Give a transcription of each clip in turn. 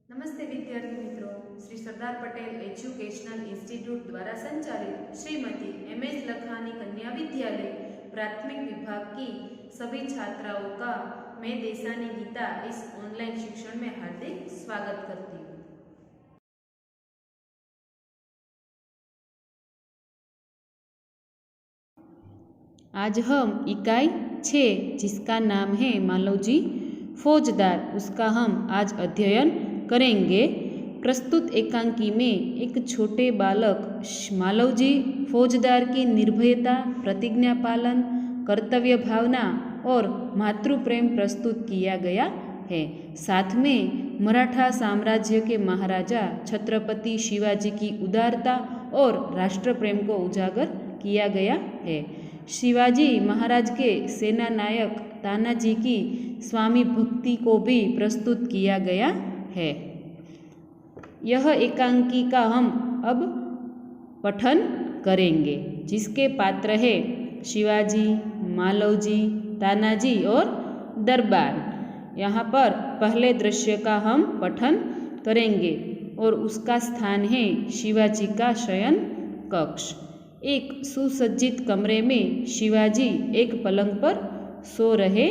नमस्ते विद्यार्थी मित्रों, श्री सरदार पटेल एजुकेशनल इंस्टीट्यूट द्वारा संचालित श्रीमती एम.एस. लखानी कन्या विद्यालय प्राथमिक विभाग की सभी छात्राओं का मैं देसानी गीता इस ऑनलाइन शिक्षण में हार्दिक स्वागत करती हूँ। आज हम इकाई 6 जिसका नाम है मालवजी फौजदार, उसका हम आज अध्ययन करेंगे। प्रस्तुत एकांकी में एक छोटे बालक मालवजी फौजदार की निर्भयता, प्रतिज्ञा पालन, कर्तव्य भावना और मातृप्रेम प्रस्तुत किया गया है। साथ में मराठा साम्राज्य के महाराजा छत्रपति शिवाजी की उदारता और राष्ट्र प्रेम को उजागर किया गया है। शिवाजी महाराज के सेना नायक तानाजी की स्वामी भक्ति को भी प्रस्तुत किया गया है। यह एकांकी का हम अब पठन करेंगे, जिसके पात्र है शिवाजी, मालवजी, तानाजी और दरबार। यहाँ पर पहले दृश्य का हम पठन करेंगे और उसका स्थान है शिवाजी का शयन कक्ष। एक सुसज्जित कमरे में शिवाजी एक पलंग पर सो रहे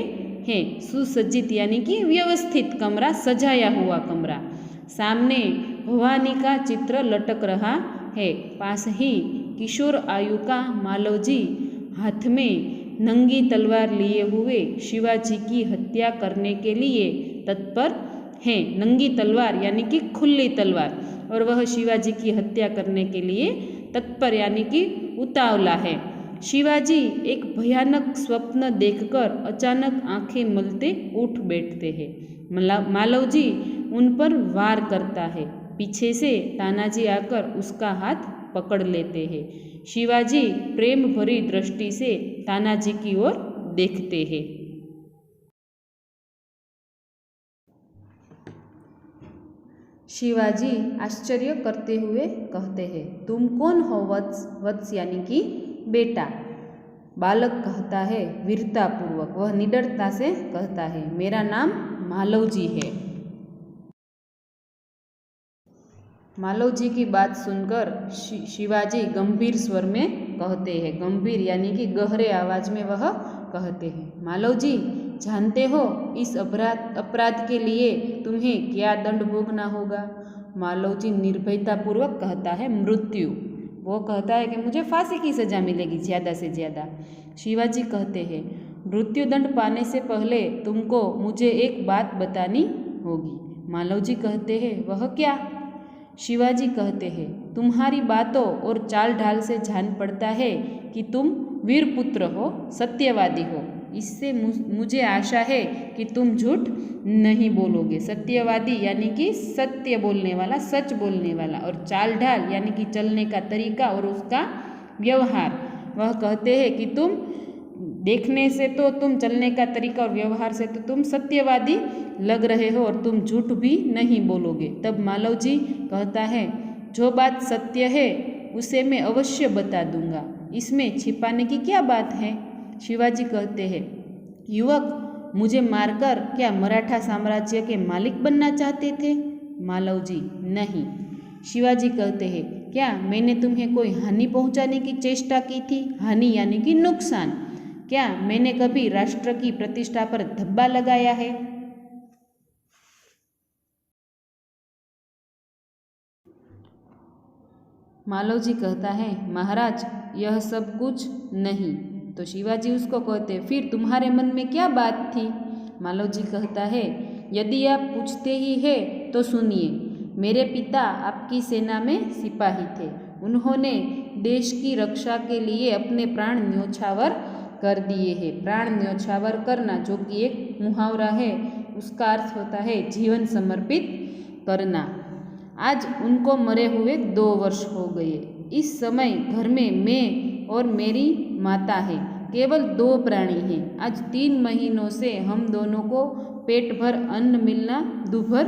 हैं। सुसज्जित यानी कि व्यवस्थित कमरा, सजाया हुआ कमरा। सामने भवानी का चित्र लटक रहा है। पास ही किशोर आयु का मालवजी हाथ में नंगी तलवार लिए हुए शिवाजी की हत्या करने के लिए तत्पर हैं। नंगी तलवार यानी कि खुली तलवार, और वह शिवाजी की हत्या करने के लिए तत्पर यानी कि उतावला है। शिवाजी एक भयानक स्वप्न देखकर अचानक आंखें मलते उठ बैठते हैं। मालवजी उन पर वार करता है। पीछे से तानाजी आकर उसका हाथ पकड़ लेते हैं। शिवाजी प्रेम भरी दृष्टि से तानाजी की ओर देखते हैं। शिवाजी आश्चर्य करते हुए कहते हैं, तुम कौन हो वत्स? वत्स यानी कि बेटा। बालक कहता है वीरतापूर्वक, वह निडरता से कहता है, मेरा नाम मालवजी है। मालवजी की बात सुनकर शिवाजी गंभीर स्वर में कहते हैं, गंभीर यानी कि गहरे आवाज में वह कहते हैं, मालवजी जानते हो इस अपराध के लिए तुम्हें क्या दंड भोगना होगा? मालवजी निर्भयतापूर्वक कहता है मृत्यु। वो कहता है कि मुझे फांसी की सजा मिलेगी ज़्यादा से ज़्यादा। शिवाजी कहते हैं, मृत्यु दंड पाने से पहले तुमको मुझे एक बात बतानी होगी। मालवजी कहते हैं, वह क्या? शिवाजी कहते हैं, तुम्हारी बातों और चाल ढाल से जान पड़ता है कि तुम वीर पुत्र हो, सत्यवादी हो। इससे मुझे आशा है कि तुम झूठ नहीं बोलोगे। सत्यवादी यानी कि सत्य बोलने वाला, सच बोलने वाला, और चाल ढाल यानी कि चलने का तरीका और उसका व्यवहार। वह कहते हैं कि तुम देखने से तो, तुम चलने का तरीका और व्यवहार से तो तुम सत्यवादी लग रहे हो और तुम झूठ भी नहीं बोलोगे। तब मालवजी कहता है, जो बात सत्य है उसे मैं अवश्य बता दूंगा, इसमें छिपाने की क्या बात है? शिवाजी कहते हैं, युवक मुझे मारकर क्या मराठा साम्राज्य के मालिक बनना चाहते थे? मालवजी नहीं। शिवाजी कहते हैं, क्या मैंने तुम्हें कोई हानि पहुंचाने की चेष्टा की थी? हानि यानी कि नुकसान। क्या मैंने कभी राष्ट्र की प्रतिष्ठा पर धब्बा लगाया है? मालवजी कहता है, महाराज यह सब कुछ नहीं। तो शिवाजी उसको कहते, फिर तुम्हारे मन में क्या बात थी? मालवजी कहता है, यदि आप पूछते ही है तो सुनिए। मेरे पिता आपकी सेना में सिपाही थे। उन्होंने देश की रक्षा के लिए अपने प्राण न्योछावर कर दिए हैं। प्राण न्योछावर करना जो कि एक मुहावरा है, उसका अर्थ होता है जीवन समर्पित करना। आज उनको मरे हुए 2 वर्ष हो गए। इस समय घर में मैं और मेरी माता है, केवल 2 प्राणी हैं। आज 3 महीनों से हम दोनों को पेट भर अन्न मिलना दुभर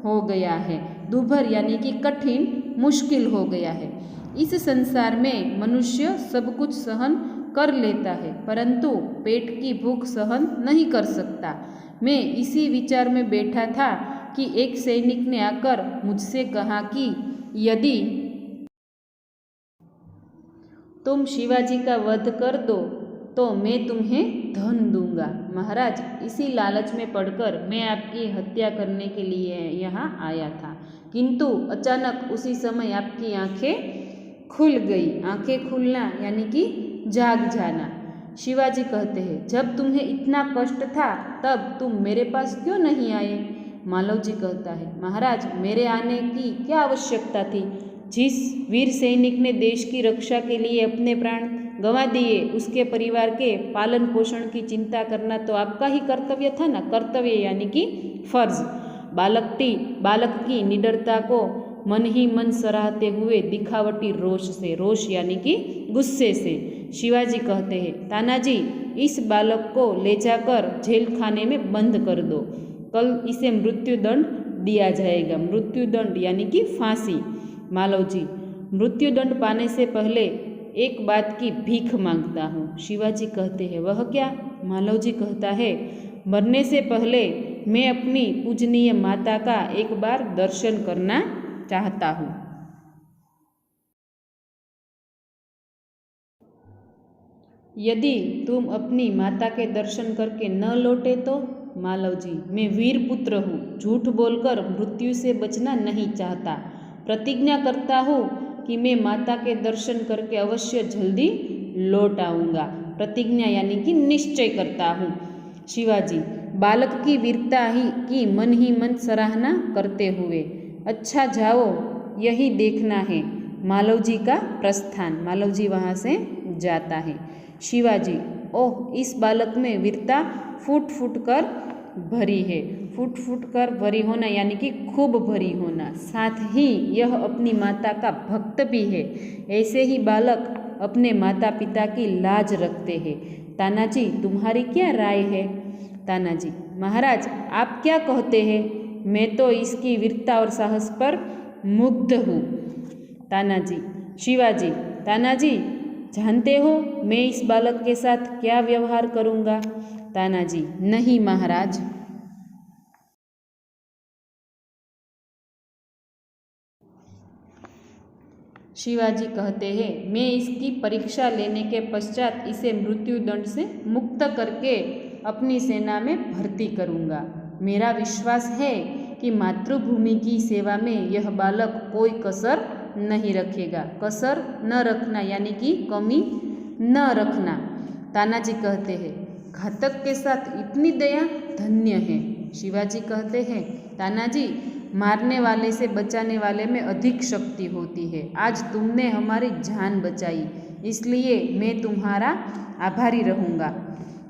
हो गया है। दुभर यानी कि कठिन, मुश्किल हो गया है। इस संसार में मनुष्य सब कुछ सहन कर लेता है, परंतु पेट की भूख सहन नहीं कर सकता। मैं इसी विचार में बैठा था कि एक सैनिक ने आकर मुझसे कहा कि यदि तुम शिवाजी का वध कर दो तो मैं तुम्हें धन दूंगा। महाराज, इसी लालच में पड़कर मैं आपकी हत्या करने के लिए यहाँ आया था, किंतु अचानक उसी समय आपकी आंखें खुल गई। आंखें खुलना यानी कि जाग जाना। शिवाजी कहते हैं, जब तुम्हें इतना कष्ट था तब तुम मेरे पास क्यों नहीं आए? मालवजी कहता है, महाराज, मेरे आने की क्या आवश्यकता थी? जिस वीर सैनिक ने देश की रक्षा के लिए अपने प्राण गंवा दिए, उसके परिवार के पालन पोषण की चिंता करना तो आपका ही कर्तव्य था ना। कर्तव्य यानी कि फर्ज। बालक की निडरता को मन ही मन सराहते हुए दिखावटी रोष से, रोष यानी कि गुस्से से शिवाजी कहते हैं, तानाजी, इस बालक को ले जाकर जेल खाने में बंद कर दो। कल इसे मृत्युदंड दिया जाएगा। मृत्युदंड यानी कि फांसी। मालवजी, मृत्युदंड पाने से पहले एक बात की भीख मांगता हूँ। शिवाजी कहते हैं, वह क्या? मालवजी कहता है, मरने से पहले मैं अपनी पूजनीय माता का एक बार दर्शन करना चाहता हूँ। यदि तुम अपनी माता के दर्शन करके न लौटे तो? मालवजी, मैं वीर पुत्र हूँ, झूठ बोलकर मृत्यु से बचना नहीं चाहता। प्रतिज्ञा करता हूँ कि मैं माता के दर्शन करके अवश्य जल्दी लौट आऊँगा। प्रतिज्ञा यानी कि निश्चय करता हूँ। शिवाजी, बालक की वीरता की मन ही मन सराहना करते हुए, अच्छा जाओ, यही देखना है। मालवजी का प्रस्थान। मालवजी वहाँ से जाता है। शिवाजी, ओह, इस बालक में वीरता फूट फूट कर भरी है। फूट फूट कर भरी होना यानी कि खूब भरी होना, साथ ही यह अपनी माता का भक्त भी है। ऐसे ही बालक अपने माता पिता की लाज रखते हैं। तानाजी, तुम्हारी क्या राय है? तानाजी, महाराज, आप क्या कहते हैं? मैं तो इसकी वीरता और साहस पर मुग्ध हूँ। तानाजी, शिवाजी, तानाजी, जानते हो मैं इस बालक के साथ क्या व्यवहार करूँगा? तानाजी, नहीं महाराज। शिवाजी कहते हैं, मैं इसकी परीक्षा लेने के पश्चात इसे मृत्युदंड से मुक्त करके अपनी सेना में भर्ती करूँगा। मेरा विश्वास है कि मातृभूमि की सेवा में यह बालक कोई कसर नहीं रखेगा। कसर न रखना यानी कि कमी न रखना। तानाजी कहते हैं, घातक के साथ इतनी दया, धन्य है। शिवाजी कहते हैं, तानाजी, मारने वाले से बचाने वाले में अधिक शक्ति होती है। आज तुमने हमारी जान बचाई, इसलिए मैं तुम्हारा आभारी रहूँगा।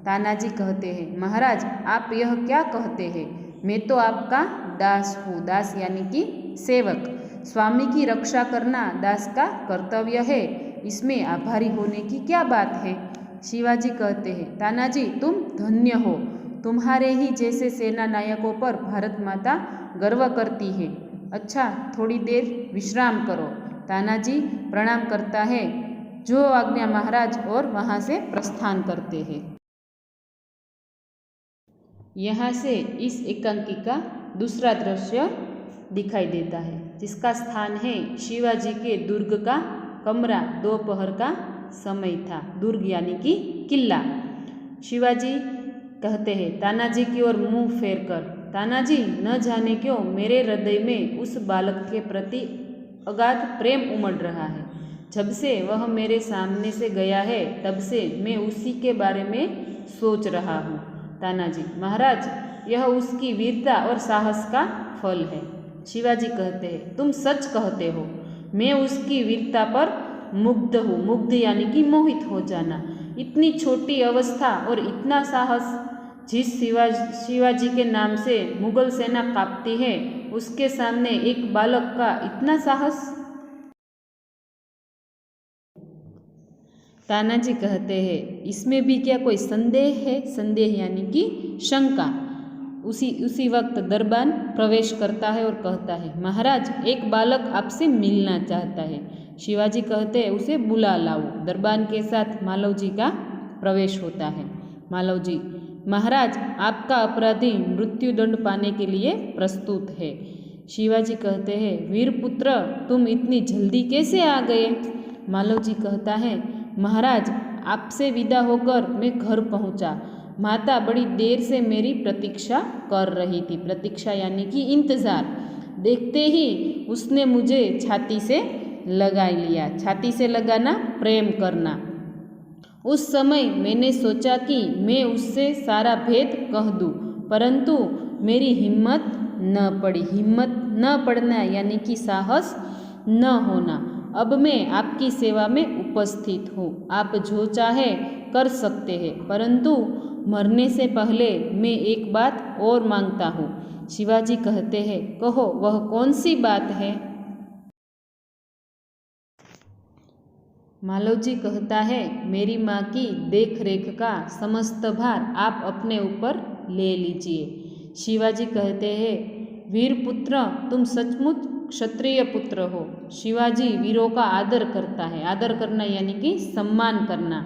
तानाजी कहते हैं, महाराज, आप यह क्या कहते हैं? मैं तो आपका दास हूँ। दास यानी कि सेवक। स्वामी की रक्षा करना दास का कर्तव्य है, इसमें आभारी होने की क्या बात है? शिवाजी कहते हैं, तानाजी, तुम धन्य हो। तुम्हारे ही जैसे सेना नायकों पर भारत माता गर्व करती है। अच्छा, थोड़ी देर विश्राम करो। तानाजी प्रणाम करता है, जो आज्ञा महाराज, और वहाँ से प्रस्थान करते हैं। यहाँ से इस एकांकी का दूसरा दृश्य दिखाई देता है, जिसका स्थान है शिवाजी के दुर्ग का कमरा। दोपहर का समय था। दुर्ग यानी कि किला। शिवाजी कहते हैं तानाजी की ओर मुंह फेर कर, तानाजी, न जाने क्यों मेरे हृदय में उस बालक के प्रति अगाध प्रेम उमड़ रहा है। जब से वह मेरे सामने से गया है तब से मैं उसी के बारे में सोच रहा हूँ। तानाजी, महाराज, यह उसकी वीरता और साहस का फल है। शिवाजी कहते हैं, तुम सच कहते हो। मैं उसकी वीरता पर मुग्ध हूँ। मुग्ध यानी कि मोहित हो जाना। इतनी छोटी अवस्था और इतना साहस। जिस शिवाजी के नाम से मुगल सेना कांपती है, उसके सामने एक बालक का इतना साहस। तानाजी कहते हैं, इसमें भी क्या कोई संदेह है? संदेह यानी कि शंका। उसी वक्त दरबान प्रवेश करता है और कहता है, महाराज, एक बालक आपसे मिलना चाहता है। शिवाजी कहते हैं, उसे बुला लाओ। दरबान के साथ मालवजी का प्रवेश होता है। मालवजी, महाराज, आपका अपराधी मृत्युदंड पाने के लिए प्रस्तुत है। शिवाजी कहते हैं, वीरपुत्र, तुम इतनी जल्दी कैसे आ गए? मालव जी कहता है, महाराज, आपसे विदा होकर मैं घर पहुंचा। माता बड़ी देर से मेरी प्रतीक्षा कर रही थी। प्रतीक्षा यानी कि इंतज़ार। देखते ही उसने मुझे छाती से लगा लिया। छाती से लगाना, प्रेम करना। उस समय मैंने सोचा कि मैं उससे सारा भेद कह दूँ, परंतु मेरी हिम्मत न पड़ी। हिम्मत न पड़ना यानी कि साहस न होना। अब मैं आपकी सेवा में उपस्थित हूँ। आप जो चाहे कर सकते हैं, परंतु मरने से पहले मैं एक बात और मांगता हूँ। शिवाजी कहते हैं, कहो, वह कौन सी बात है? मालव जी कहता है, मेरी माँ की देख रेख का समस्त भार आप अपने ऊपर ले लीजिए। शिवाजी कहते हैं, वीरपुत्र, तुम सचमुच क्षत्रिय पुत्र हो। शिवाजी वीरों का आदर करता है। आदर करना यानी कि सम्मान करना।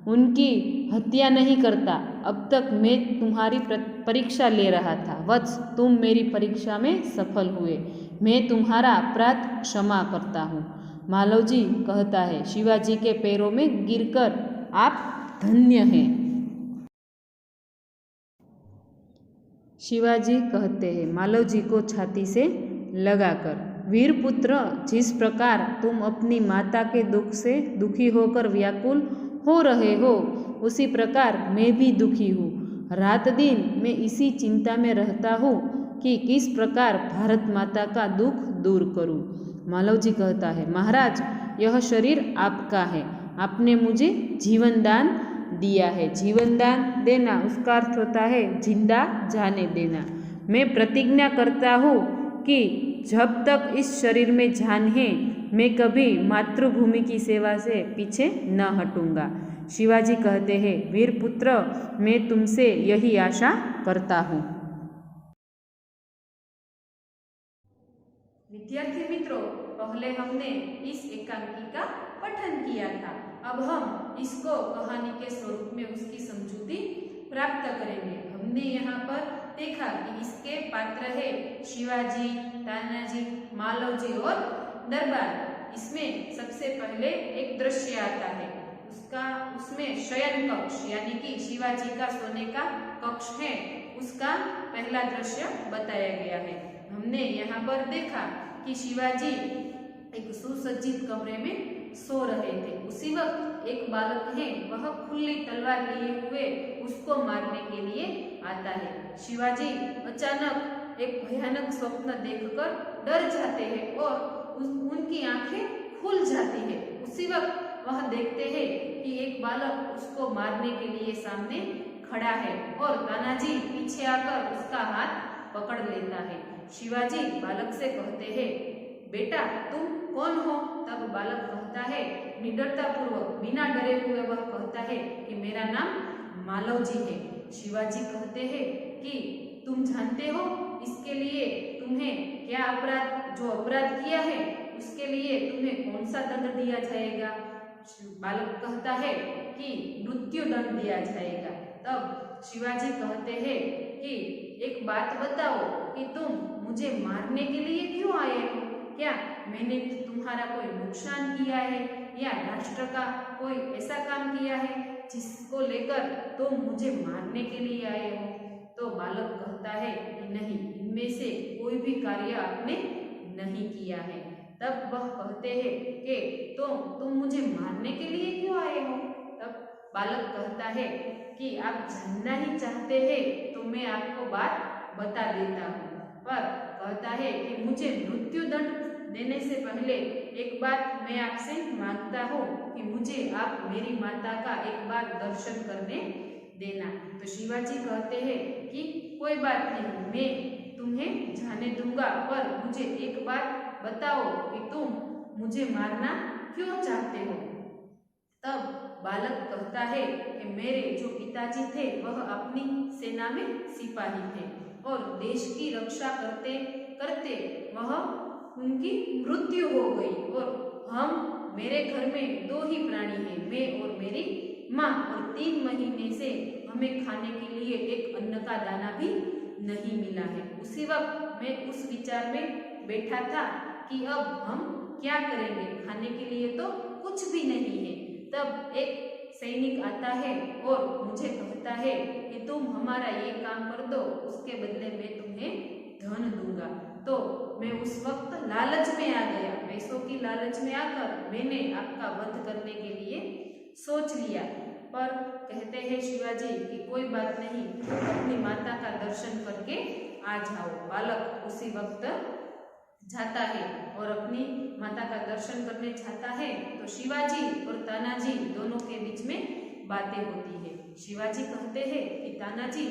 उनकी हत्या नहीं करता। अब तक मैं तुम्हारी परीक्षा ले रहा था। वत्स, तुम मेरी परीक्षा में सफल हुए। मैं तुम्हारा अपराध क्षमा करता हूँ। मालव जी कहता है, शिवाजी के पैरों में गिरकर आप धन्य हैं। शिवाजी कहते हैं मालव जी को छाती से लगाकर, वीरपुत्र, जिस प्रकार तुम अपनी माता के दुख से दुखी होकर व्याकुल हो रहे हो, उसी प्रकार मैं भी दुखी हूँ। रात दिन मैं इसी चिंता में रहता हूँ कि किस प्रकार भारत माता का दुख दूर करूँ। मालव जी कहता है, महाराज, यह शरीर आपका है। आपने मुझे जीवन दान दिया है। जीवन दान देना, उसका अर्थ होता है जिंदा जाने देना। मैं प्रतिज्ञा करता हूँ कि जब तक इस शरीर में जान है, मैं कभी मातृभूमि की सेवा से पीछे न हटूंगा। शिवाजी कहते हैं, वीरपुत्र, मैं तुमसे यही आशा करता हूँ। विद्यार्थी मित्रों, पहले हमने इस एकांकी का पठन किया था। अब हम इसको कहानी के स्वरूप में उसकी समझूती प्राप्त करेंगे। हमने यहाँ पर देखा कि इसके पात्र है शिवाजी, तानाजी, मालव जी और दरबार। इसमें सबसे पहले एक दृश्य आता है। उसमें शयन कक्ष यानी कि शिवाजी का सोने का कक्ष है, उसका पहला दृश्य बताया गया है। हमने यहाँ पर देखा कि शिवाजी एक सुसज्जित कमरे में सो रहे थे। उसी वक्त एक बालक है, वह खुली तलवार लिए हुए उसको मारने के लिए आता है। शिवाजी अचानक एक भयानक स्वप्न देखकर डर जाते हैं और उनकी आंखें खुल जाती है। उसी वक्त वह देखते हैं कि एक बालक उसको मारने के लिए सामने खड़ा है और तानाजी पीछे आकर उसका हाथ पकड़ लेता है। शिवाजी बालक से कहते हैं, बेटा, तुम कौन हो? तब बालक कहता है निडरता पूर्वक, बिना डरे हुए वह कहता है कि मेरा नाम मालव जी है। शिवाजी कहते हैं कि तुम जानते हो इसके लिए तुम्हें क्या जो अपराध किया है उसके लिए तुम्हें कौन सा दंड दिया जाएगा? बालक कहता है कि मृत्यु दंड दिया जाएगा। तब शिवाजी कहते हैं कि एक बात बताओ कि तुम मुझे मारने के लिए क्यों आए हो? क्या मैंने तुम्हारा कोई नुकसान किया है या राष्ट्र का कोई ऐसा काम किया है जिसको लेकर तुम मुझे मारने के लिए आए हो? तो बालक कहता है कि नहीं, इनमें से कोई भी कार्य आपने नहीं किया है। तब वह कहते हैं कि तुम मुझे मारने के लिए क्यों आए हो? तब बालक कहता है कि आप जानना ही चाहते हैं तो मैं आपको बात बता देता हूँ, पर कहता है कि मुझे मृत्यु दंड देने से पहले एक बात मैं आपसे मांगता हूँ कि मुझे आप मेरी माता का एक बार दर्शन करने देना। तो शिवाजी कहते हैं कि कोई बात नहीं, मैं तुम्हें जाने दूंगा, पर मुझे एक बात बताओ कि तुम मुझे मारना क्यों चाहते हो? तब बालक कहता है कि मेरे जो पिताजी थे वह अपनी सेना में सिपाही थे और देश की रक्षा करते करते वह उनकी मृत्यु हो गई और मेरे घर में 2 ही प्राणी हैं, मैं और मेरी माँ, और 3 महीने से हमें खाने के लिए एक अन्न का दाना भी नहीं मिला है। उसी वक्त मैं उस विचार में बैठा था कि अब हम क्या करेंगे, खाने के लिए तो कुछ भी नहीं है। तब एक सैनिक आता है और मुझे कहता है कि तुम हमारा ये काम कर दो, उसके बदले मैं तुम्हें धन दूंगा। तो मैं उस वक्त लालच में आ गया, पैसों की लालच में आकर मैंने आपका वध करने के लिए सोच लिया। पर कहते हैं शिवाजी कि कोई बात नहीं, अपनी माता का दर्शन करके आ जाओ। बालक उसी वक्त जाता है और अपनी माता का दर्शन करने जाता है। तो शिवाजी और तानाजी दोनों के बीच में बातें होती है। शिवाजी कहते हैं कि तानाजी,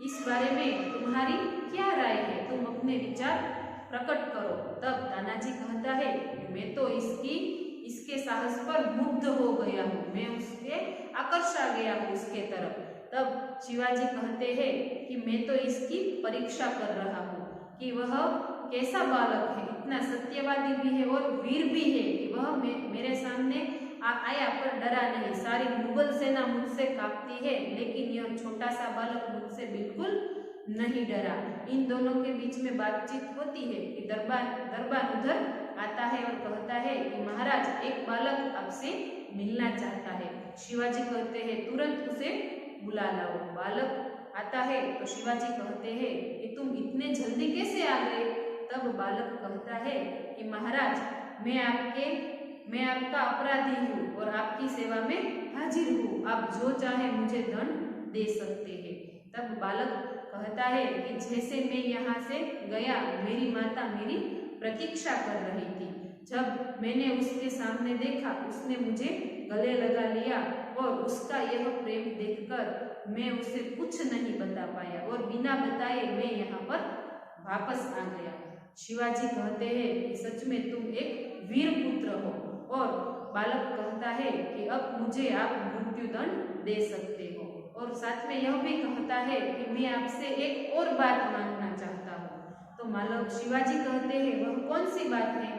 इस बारे में तुम्हारी क्या राय है, तुम अपने विचार प्रकट करो। तब तानाजी कहता है कि मैं तो इसके साहस पर मुग्ध हो गया हूँ, मैं उसके आकर्षा गया हूँ उसके तरफ। तब शिवाजी कहते हैं कि मैं तो इसकी परीक्षा कर रहा हूँ कि वह कैसा बालक है, इतना सत्यवादी भी है और वीर भी है कि वह मेरे सामने आया पर डरा नहीं। सारी मुगल सेना मुझसे कांपती है, लेकिन यह छोटा सा बालक मुझसे बिल्कुल नहीं डरा। इन दोनों के बीच में बातचीत होती है कि दरबार उधर आता है और कहता है कि महाराज, एक बालक आपसे मिलना चाहता है। शिवाजी कहते हैं तुरंत उसे बुला लाओ। बालक आता है तो शिवाजी कहते हैं कि तुम इतने जल्दी कैसे आ गए। तब बालक कहता है कि महाराज, मैं आपका अपराधी हूँ और आपकी सेवा में हाजिर हूँ, आप जो चाहे मुझे दंड दे सकते हैं। तब बालक कहता है कि जैसे मैं यहाँ से गया, मेरी माता मेरी प्रतीक्षा कर रही थी। जब मैंने उसके सामने देखा, उसने मुझे गले लगा लिया और उसका यह प्रेम देखकर मैं उसे कुछ नहीं बता पाया और बिना बताए मैं यहाँ पर वापस आ गया। शिवाजी कहते हैं कि सच में तुम एक वीर पुत्र हो। और बालक कहता है कि अब मुझे आप मृत्युदंड दे सकते हो। और साथ में यह भी कहता है कि मैं आपसे एक और बात मांगना चाहता हूँ। तो बालक शिवाजी कहते हैं वह कौन सी बात है।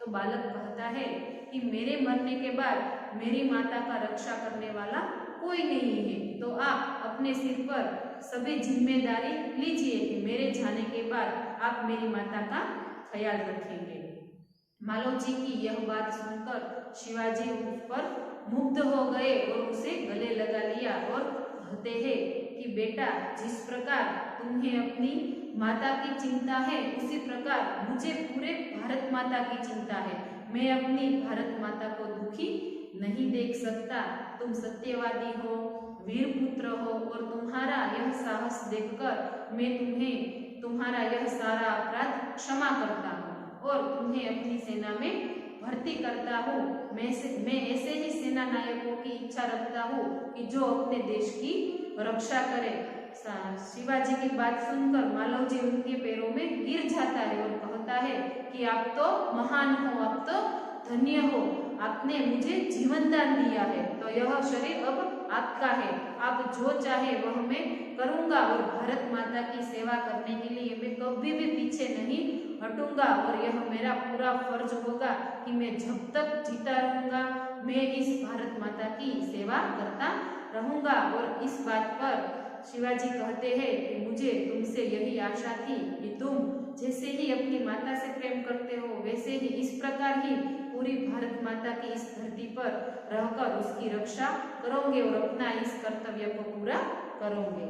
तो बालक कहता है कि मेरे मरने के बाद मेरी माता का रक्षा करने वाला कोई नहीं है, तो आप अपने सिर पर सभी जिम्मेदारी लीजिए कि मेरे जाने के बाद आप मेरी माता का ख्याल रखेंगे। मालोजी की यह बात सुनकर शिवाजी उस पर मुग्ध हो गए और उसे गले लगा लिया और कहते हैं कि बेटा, जिस प्रकार तुम्हें अपनी माता की चिंता है, उसी प्रकार मुझे पूरे भारत माता की चिंता है। मैं अपनी भारत माता को दुखी नहीं देख सकता। तुम सत्यवादी हो, वीर पुत्र हो और तुम्हारा यह साहस देखकर मैं तुम्हें तुम्हारा यह सारा अपराध क्षमा करता हूँ और तुम्हें अपनी सेना में भर्ती करता हूँ। मैं ऐसे ही सेना नायकों की इच्छा रखता हूँ कि जो अपने देश की रक्षा करे। शिवाजी की बात सुनकर मालवजी उनके पैरों में गिर जाता है और कहता है कि आप तो महान हो, आप तो धन्य हो, आपने मुझे जीवन दान दिया है, तो यह शरीर अब आपका है, आप जो चाहे वह मैं करूंगा और भारत माता की सेवा करने के लिए मैं कभी भी पीछे नहीं हटूंगा और यह मेरा पूरा फर्ज होगा कि मैं जब तक जीता रहूंगा मैं इस भारत माता की सेवा करता रहूंगा। और इस बात पर शिवाजी कहते हैं कि मुझे तुमसे यही आशा थी कि तुम जैसे ही अपनी माता से प्रेम करते हो, वैसे ही इस प्रकार ही पूरी भारत माता की इस धरती पर रहकर उसकी रक्षा करोगे और अपना इस कर्तव्य को पूरा करोगे।